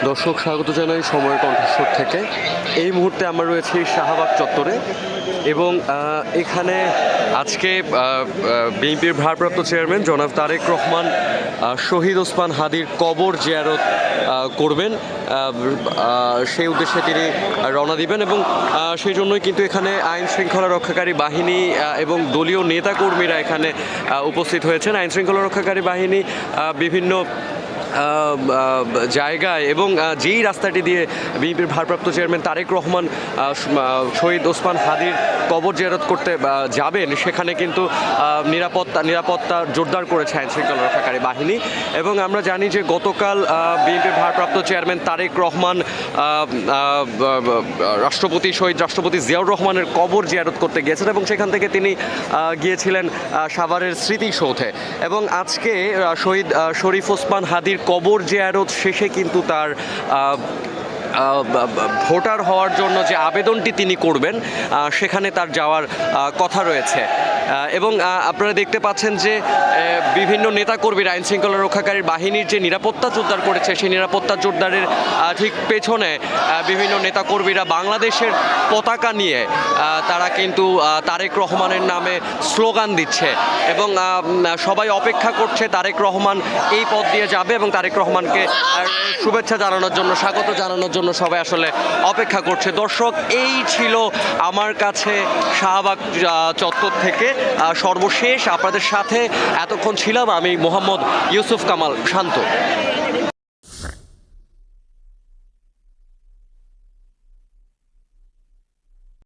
দর্শক স্বাগত জানাই সময়ের কণ্ঠস্বর থেকে। এই মুহূর্তে আমরা রয়েছি শাহবাগ চত্বরে এবং এখানে আজকে বিএনপির ভারপ্রাপ্ত চেয়ারম্যান জনাব তারেক রহমান শহীদ ওসমান হাদির কবর জিয়ারত করবেন। সেই উদ্দেশ্যে তিনি রওনা দিবেন এবং সেই জন্যই কিন্তু এখানে আইন শৃঙ্খলা রক্ষাকারী বাহিনী এবং দলীয় নেতাকর্মীরা এখানে উপস্থিত হয়েছেন। আইন শৃঙ্খলা রক্ষাকারী বাহিনী বিভিন্ন জায়গায় এবং যেই রাস্তাটি দিয়ে বিএনপির ভারপ্রাপ্ত চেয়ারম্যান তারেক রহমান শহীদ ওসমান হাদির কবর জিয়ারত করতে যাবেন, সেখানে কিন্তু নিরাপত্তা জোরদার করেছে আইন শৃঙ্খলা রক্ষাকারী বাহিনী। এবং আমরা জানি যে গতকাল বিএনপির ভারপ্রাপ্ত চেয়ারম্যান তারেক রহমান শহীদ রাষ্ট্রপতি জিয়াউর রহমানের কবর জিয়ারত করতে গিয়েছেন এবং সেখান থেকে তিনি গিয়েছিলেন সাভারের স্মৃতিসৌধে। এবং আজকে শহীদ শরীফ ওসমান হাদির কবর জিয়ারত শেষে কিন্তু তার ভোটার হওয়ার জন্য যে আবেদনটি তিনি করবেন সেখানে তার যাওয়ার কথা রয়েছে। এবং আপনারা দেখতে পাচ্ছেন যে বিভিন্ন নেতাকর্মীরা আইন শৃঙ্খলা রক্ষাকারী বাহিনীর যে নিরাপত্তা জোরদার করেছে সেই নিরাপত্তা জোরদারের ঠিক পেছনে বিভিন্ন নেতাকর্মীরা বাংলাদেশের পতাকা নিয়ে তারা কিন্তু তারেক রহমানের নামে স্লোগান দিচ্ছে এবং সবাই অপেক্ষা করছে তারেক রহমান এই পথ দিয়ে যাবে এবং তারেক রহমানকে শুভেচ্ছা জানানোর জন্য, স্বাগত জানানোর জন্য সবাই আসলে অপেক্ষা করছে। দর্শক, এই ছিল আমার কাছে শাহবাগ চত্বর থেকে সর্বশেষ আপনাদের সাথে এতক্ষণ ছিলাম আমি মোহাম্মদ ইউসুফ কামাল শান্ত।